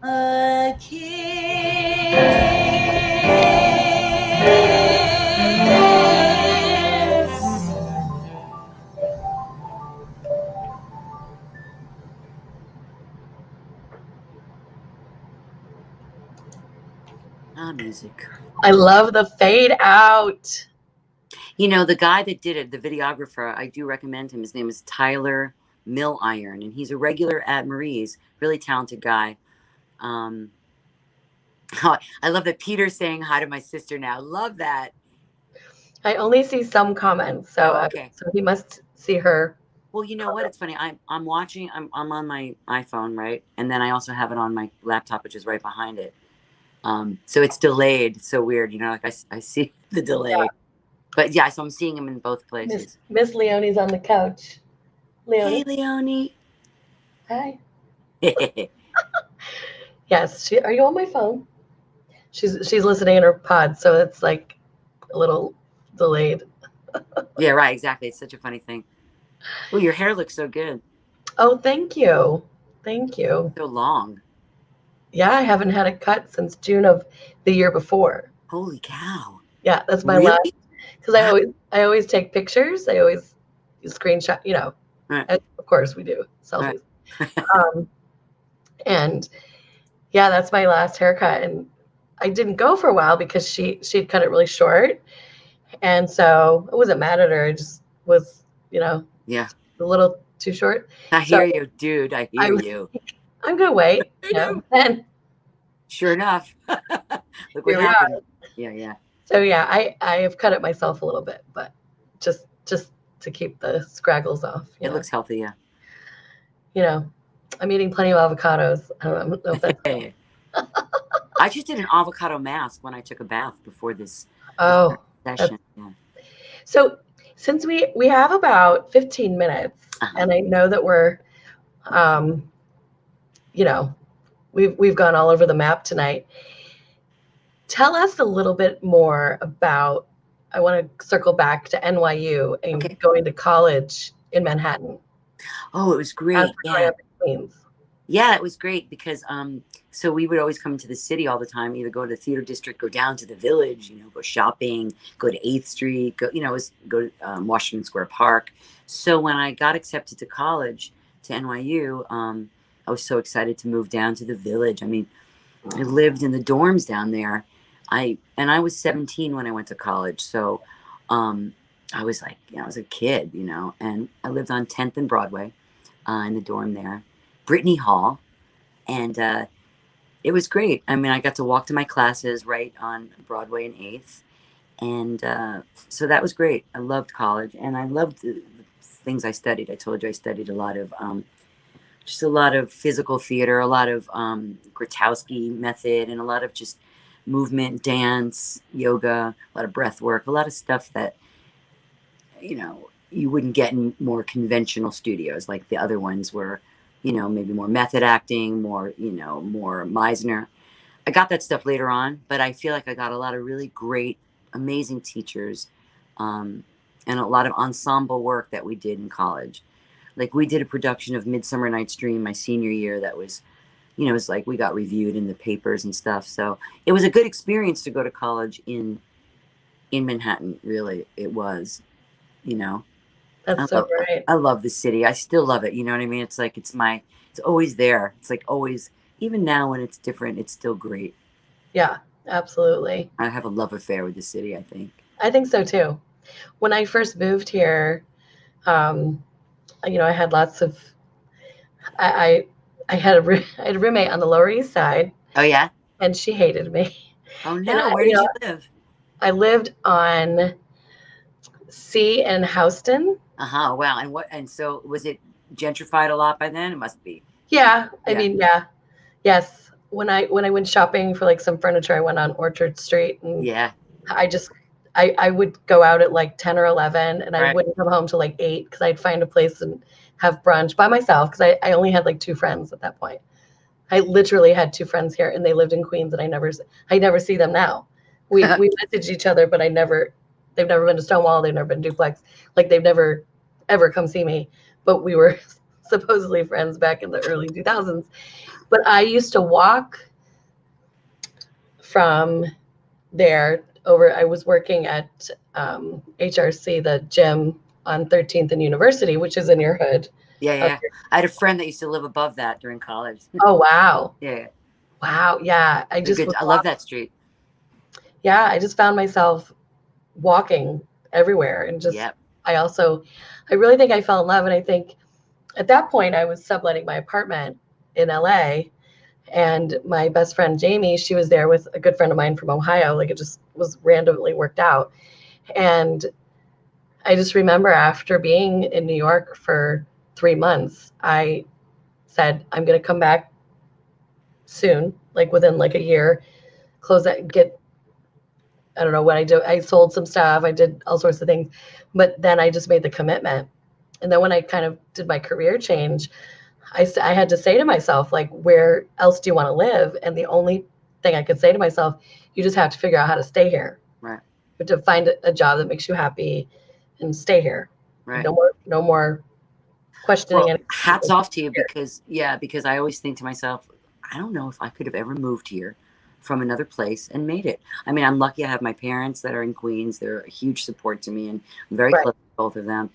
a kiss. Ah, music. I love the fade out. You know, the guy that did it, the videographer, I do recommend him. His name is Tyler Milliron, and he's a regular at Marie's. Really talented guy. I love that Peter's saying hi to my sister now. Love that. I only see some comments, so Oh, okay. so he must see her. Well, you know what? It's funny. I'm watching. I'm on my iPhone, right? And then I also have it on my laptop, which is right behind it. So it's delayed. It's so weird, you know. Like I see the delay. Yeah. But yeah, so I'm seeing him in both places. Miss Leonie's on the couch. Hey, Leonie. Leonie. Hi. Yes. Are you on my phone? She's listening in her pod, so it's like a little delayed. Yeah, right. Exactly. It's such a funny thing. Oh, your hair looks so good. Oh, thank you. Thank you. So long. Yeah, I haven't had it cut since June of the year before. Holy cow. Yeah, that's my Really? last. Because I always take pictures. I always screenshot. You know, Right. of course we do selfies. And yeah, that's my last haircut. And I didn't go for a while because she'd cut it really short, and so I wasn't mad at her. It just was, you know, Yeah. a little too short. I hear you, dude. I hear you. I'm gonna wait. You know, and Sure enough. Look Here what we happened. Yeah, yeah. so yeah, I have cut it myself a little bit, but just to keep the scraggles off. It looks healthy, yeah. You know, I'm eating plenty of avocados. I don't know if that's Hey. I just did an avocado mask when I took a bath before this oh. session. Yeah. So since we have about 15 minutes, and I know that we're, you know, we've gone all over the map tonight. Tell us a little bit more about. I want to circle back to NYU and Okay. going to college in Manhattan. Oh, it was great. After growing Yeah. up in Queens. Yeah, it was great because so we would always come to the city all the time, either go to the theater district, go down to the village, go shopping, go to 8th Street, go to Washington Square Park. So when I got accepted to college to NYU, I was so excited to move down to the village. I mean, I lived in the dorms down there. I was 17 when I went to college, so I was like, I was a kid, and I lived on 10th and Broadway in the dorm there. Brittany Hall, and it was great. I mean, I got to walk to my classes right on Broadway and 8th, and so that was great. I loved college, and I loved the things I studied. I told you I studied a lot of just a lot of physical theater, a lot of Grotowski method, and a lot of just movement, dance, yoga, a lot of breath work, a lot of stuff that you wouldn't get in more conventional studios. Like the other ones were maybe more method acting, more Meisner. I got that stuff later on, but I feel like I got a lot of really great, amazing teachers, and a lot of ensemble work that we did in college. Like we did a production of Midsummer Night's Dream my senior year that was, it was like we got reviewed in the papers and stuff. So it was a good experience to go to college in Manhattan. Really, it was, That's so great. I love the city. I still love it. You know what I mean? It's like, it's always there. It's like always, even now when it's different, it's still great. Yeah, absolutely. I have a love affair with the city, I think. I think so too. When I first moved here, I had lots of, I had a roommate on the Lower East Side. Oh yeah? And she hated me. Oh no, where did you live? I lived on C in Houston. Uh-huh, wow. And so was it gentrified a lot by then? It must be. Yeah, I mean, yeah. Yes. When I went shopping for like some furniture, I went on Orchard Street, and yeah, I would go out at like 10 or 11, and I wouldn't come home till like 8 because I'd find a place and have brunch by myself because I only had like 2 friends at that point. I literally had 2 friends here, and they lived in Queens, and I never see them now. We message each other, but they've never been to Stonewall, they've never been to Duplex, like they've never ever come see me. But we were supposedly friends back in the early 2000s. But I used to walk from there over. I was working at HRC, the gym on 13th and University, which is in your hood. Yeah. I had a friend that used to live above that during college. Oh, wow. Yeah. Wow. Yeah. I love that street. Yeah. I just found myself walking everywhere, and just, I really think I fell in love. And I think at that point I was subletting my apartment in LA, and my best friend, Jamie, she was there with a good friend of mine from Ohio. Like it just was randomly worked out. And I just remember after being in New York for 3 months, I said, I'm going to come back soon, like within like a year, close that, I don't know what I do. I sold some stuff. I did all sorts of things, but then I just made the commitment. And then when I kind of did my career change, I had to say to myself, like, where else do you want to live? And the only thing I could say to myself, you just have to figure out how to stay here. Right. You have to find a job that makes you happy and stay here. Right. No more questioning. Well, hats off to you because I always think to myself, I don't know if I could have ever moved here from another place and made it. I mean, I'm lucky I have my parents that are in Queens. They're a huge support to me, and I'm very close to both of them.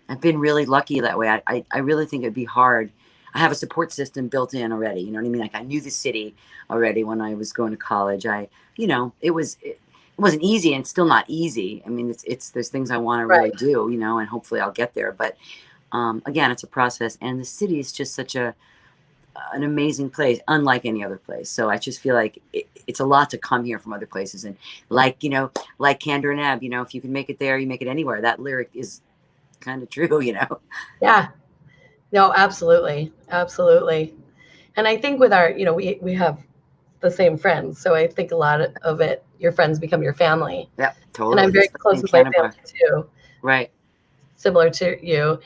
I've been really lucky that way. I really think it'd be hard. I have a support system built in already. You know what I mean? Like I knew the city already when I was going to college. It wasn't easy, and it's still not easy. I mean, there's things I want to really do, and hopefully I'll get there. But again, it's a process, and the city is just such an amazing place, unlike any other place. So I just feel like it's a lot to come here from other places. And like Candor and Ebb, if you can make it there, you make it anywhere. That lyric is kind of true, Yeah, no, absolutely. And I think with our, we have the same friends, so I think a lot of it, your friends become your family. Yeah, totally. And I'm very close with my family too. Right. Similar to you,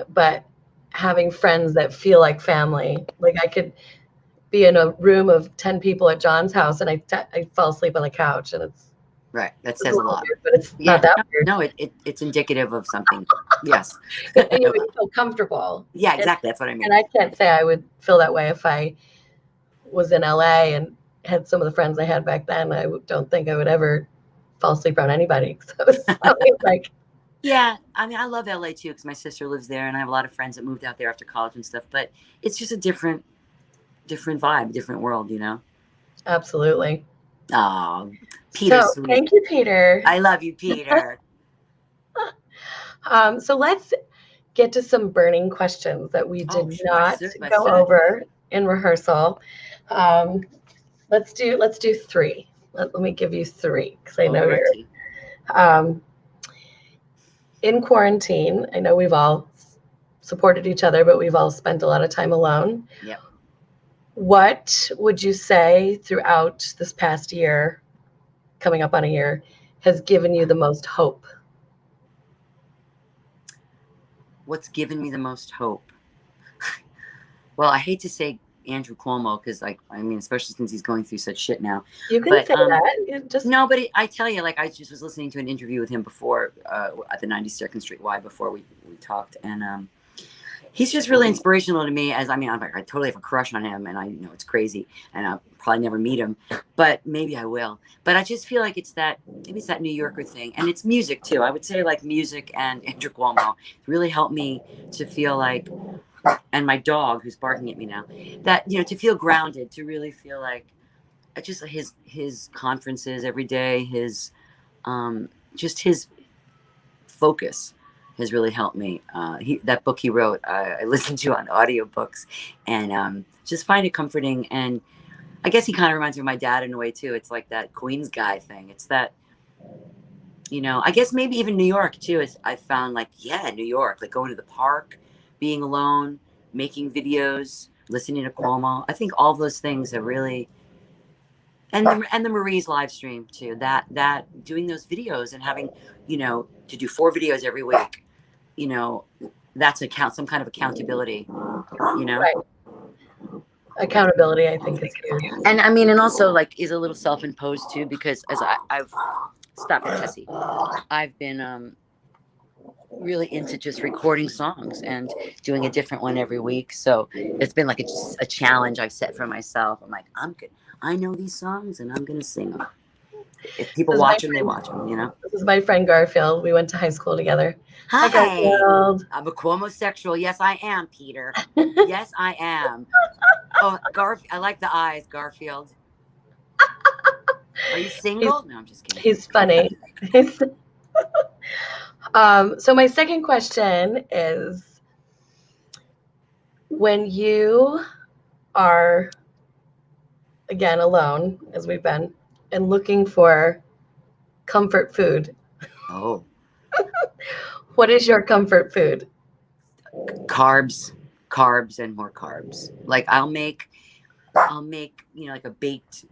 but having friends that feel like family. Like I could be in a room of 10 people at John's house, and I fall asleep on the couch, and Right. That It's a says a little lot. weird, but it's not that weird. No, it's indicative of something. Yes. You feel comfortable. Yeah, exactly. That's what I mean. And I can't say I would feel that way if I was in LA and had some of the friends I had back then. I don't think I would ever fall asleep around anybody. So it's like, Yeah, I mean, I love LA too because my sister lives there, and I have a lot of friends that moved out there after college and stuff. But it's just a different vibe, different world, you know. absolutely. Oh, Peter, So sweet. thank you, Peter. I love you, Peter. So let's get to some burning questions that we did not go over in rehearsal. Let's do three. Let me give you three because I know you're in quarantine. I know we've all supported each other, but we've all spent a lot of time alone. Yep. What would you say throughout this past year, coming up on a year, has given you the most hope? What's given me the most hope? Well, I hate to say Andrew Cuomo because, like, I mean, especially since he's going through such shit now. You can say that. No, but I tell you, like, I just was listening to an interview with him before at the 92nd Street Y before we talked, and he's just really inspirational to me. As I mean, I totally have a crush on him, and I know it's crazy, and I'll probably never meet him, but maybe I will. But I just feel like maybe it's that New Yorker thing, and it's music too. I would say like music and Andrew Cuomo really helped me to feel like, and my dog who's barking at me now, that to feel grounded, to really feel like just his conferences every day, his just his focus has really helped me. That book he wrote, I listened to on audiobooks, and just find it comforting. And I guess he kind of reminds me of my dad in a way too. It's like that Queens guy thing. It's that, I guess maybe even New York too. I found like, New York, like going to the park, being alone, making videos, listening to Cuomo. I think all those things have really, and the Marie's live stream too. That doing those videos and having, to do 4 videos every week. That's some kind of accountability, Right. Accountability, I think, is huge. And I mean, and also like is a little self-imposed too, because as I've stopped at Tessie, I've been really into just recording songs and doing a different one every week. So it's been like a challenge I've set for myself. I'm like, I'm good. I know these songs and I'm going to sing them. If people watch them, they watch them, This is my friend Garfield. We went to high school together. Hi, Garfield. I'm a Cuomo-sexual. Yes, I am, Peter. Yes, I am. Oh, I like the eyes, Garfield. Are you single? No, I'm just kidding. He's funny. So my second question is, when you are, again, alone, as we've been, and looking for comfort food. Oh. What is your comfort food? Carbs, and more carbs. Like I'll make, like a baked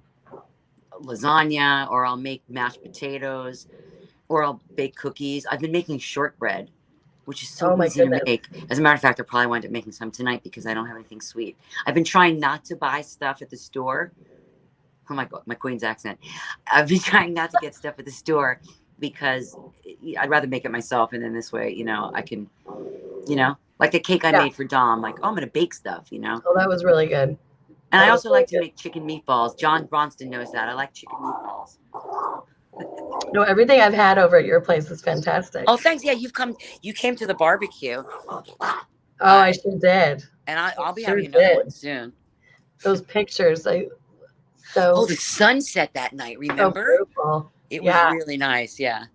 lasagna, or I'll make mashed potatoes, or I'll bake cookies. I've been making shortbread, which is so easy to make. As a matter of fact, I probably wind up making some tonight because I don't have anything sweet. I've been trying not to buy stuff at the store. Oh my God, my Queen's accent. I've been trying not to get stuff at the store because I'd rather make it myself. And then this way, I can, like the cake I made for Dom, like, oh, I'm going to bake stuff, Oh, that was really good. And I also like to make chicken meatballs. John Bronston knows that. I like chicken meatballs. No, everything I've had over at your place is fantastic. Oh, thanks. Yeah, you came to the barbecue. Oh, I sure did. And I'll be having another one soon. Those pictures, Oh, the sunset that night, remember? So it was really nice, yeah.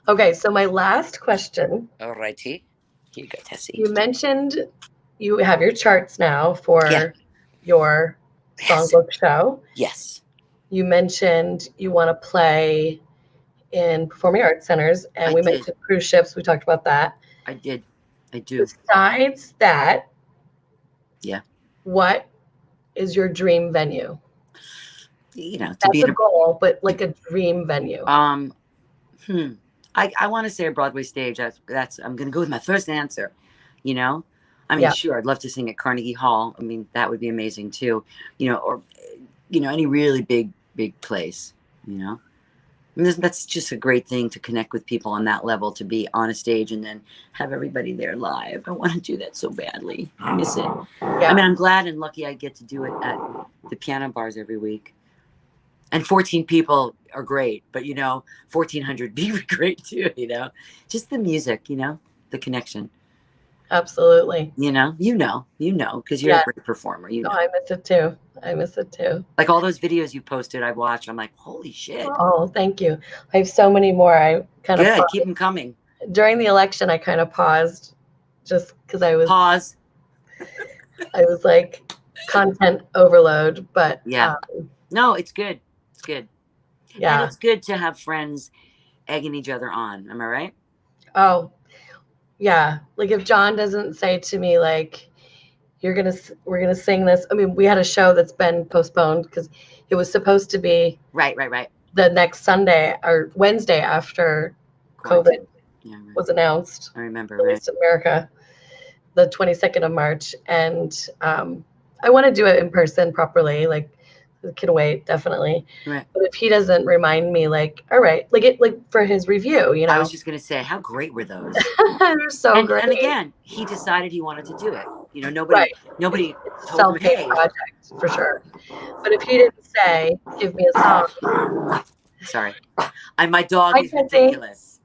Okay, so my last question. All righty. Here you go, Tessie. You mentioned you have your charts now for your songbook show. Yes. You mentioned you want to play in performing arts centers, and we mentioned cruise ships. We talked about that. I did. I do. Besides that, yeah, what is your dream venue? To be a goal, but like a dream venue. I want to say a Broadway stage. That's I'm gonna go with my first answer. I mean, sure, I'd love to sing at Carnegie Hall. I mean, that would be amazing too. Or any really big place. And that's just a great thing to connect with people on that level, to be on a stage and then have everybody there live. I want to do that so badly. I miss it. Yeah. I mean, I'm glad and lucky I get to do it at the piano bars every week. And 14 people are great, but 1,400 be great too, just the music, the connection. Absolutely. Because you're Yeah. a great performer. No, I miss it too. I miss it too. Like all those videos you posted, I watched. I'm like, holy shit. Oh, thank you. I have so many more. I kind of Good. Keep them coming. During the election, I kind of paused just because I was Pause. I was like content overload, but yeah. No, it's good. It's good. Yeah. And it's good to have friends egging each other on. Am I right? Oh, yeah. Like if John doesn't say to me like, we're gonna sing this. I mean, we had a show that's been postponed because it was supposed to be right the next Sunday or Wednesday after COVID was announced. I remember, at least in America, the 22nd of March, and I want to do it in person properly. Like, it can wait, definitely. Right. But if he doesn't remind me, like, all right, like for his review, I was just gonna say, how great were those? They're so great. And again, he decided he wanted to do it. Nobody told him, hey. Project for sure. But if he didn't say, give me a song. Sorry, my dog is ridiculous.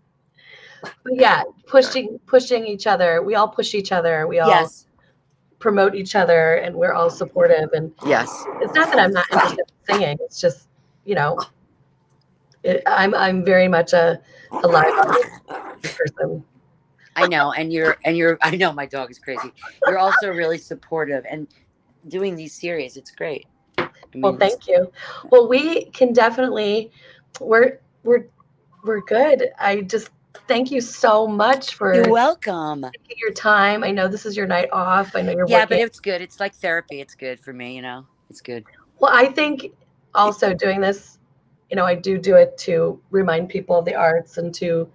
But yeah, pushing each other. We all push each other. We all promote each other, and we're all supportive. And it's not that I'm not interested in singing. It's just, I'm very much a live person. I know, and you're. I know my dog is crazy. You're also really supportive, and doing these series, it's great. Well, thank you. Well, we can definitely. We're good. I just thank you so much for. You're welcome. Taking your time. I know this is your night off. I know you're. Yeah, but it's good. It's like therapy. It's good for me. It's good. Well, I think also doing this, I do it to remind people of the arts and to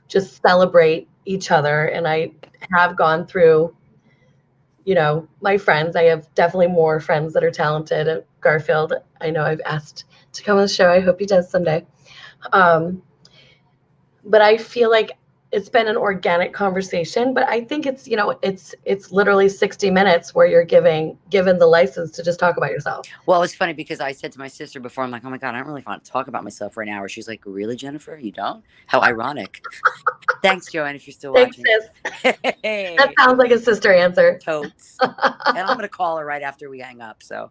just celebrate each other. And I have gone through, my friends. I have definitely more friends that are talented at Garfield. I know I've asked to come on the show. I hope he does someday. But I feel like it's been an organic conversation, but I think it's, it's literally 60 minutes where you're given the license to just talk about yourself. Well, it's funny because I said to my sister before, I'm like, oh my God, I don't really want to talk about myself for an hour. She's like, really, Jennifer? You don't? How ironic. Thanks, Joanne, if you're still watching. Sis. Hey. That sounds like a sister answer. Totes. And I'm going to call her right after we hang up. So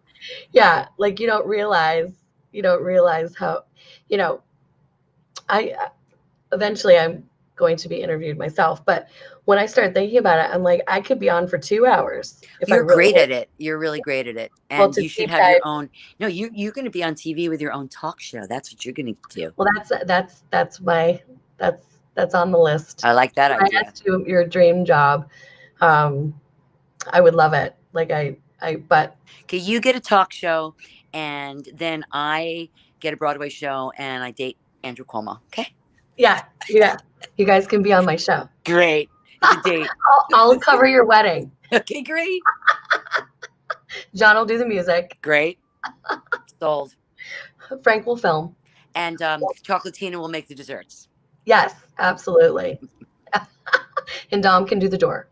yeah, like you don't realize how, eventually I'm going to be interviewed myself. But when I started thinking about it, I'm like, I could be on for 2 hours. You're great at it. You're really great at it. And you should have your own. No, you're going to be on TV with your own talk show. That's what you're going to do. Well, that's on the list. I like that idea. I asked you your dream job. I would love it. Like but. Okay, you get a talk show, and then I get a Broadway show, and I date Andrew Cuomo. Okay. Yeah. You guys can be on my show. Great. It's a date. I'll cover your wedding. Okay, great. John will do the music. Great. Sold. Frank will film. And Chocolatina will make the desserts. Yes, absolutely. And Dom can do the door.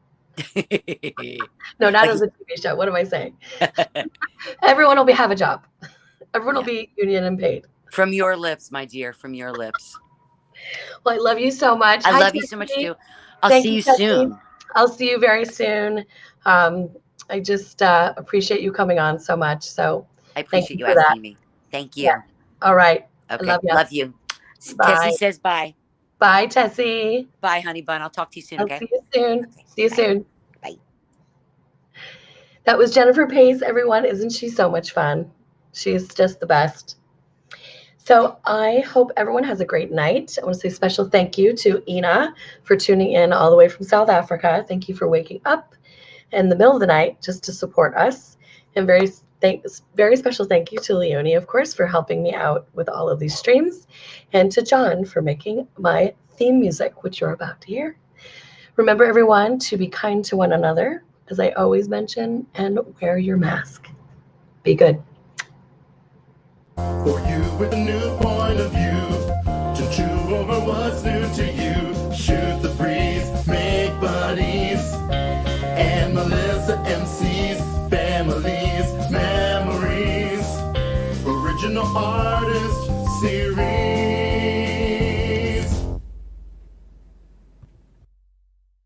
No, not as a TV show. What am I saying? Everyone will have a job. Everyone will be union and paid. From your lips, my dear, from your lips. Well, I love you so much. I love you so much too. I'll see you soon. I'll see you very soon. I just appreciate you coming on so much. So I appreciate you asking me. Thank you. Yeah. All right. Okay. I love you. Bye. Tessie says bye. Bye, Tessie. Bye, honey bun. I'll talk to you soon. Okay. I'll see you soon. Okay. See you soon. Bye. That was Jennifer Pace, everyone. Isn't she so much fun? She's just the best. So I hope everyone has a great night. I want to say a special thank you to Ina for tuning in all the way from South Africa. Thank you for waking up in the middle of the night just to support us. And very special thank you to Leonie, of course, for helping me out with all of these streams. And to John for making my theme music, which you're about to hear. Remember, everyone, to be kind to one another, as I always mention, and wear your mask. Be good. For you with a new point of view, over what's new to you. Shoot the breeze, make buddies. And Melissa MC's families, memories. Original artists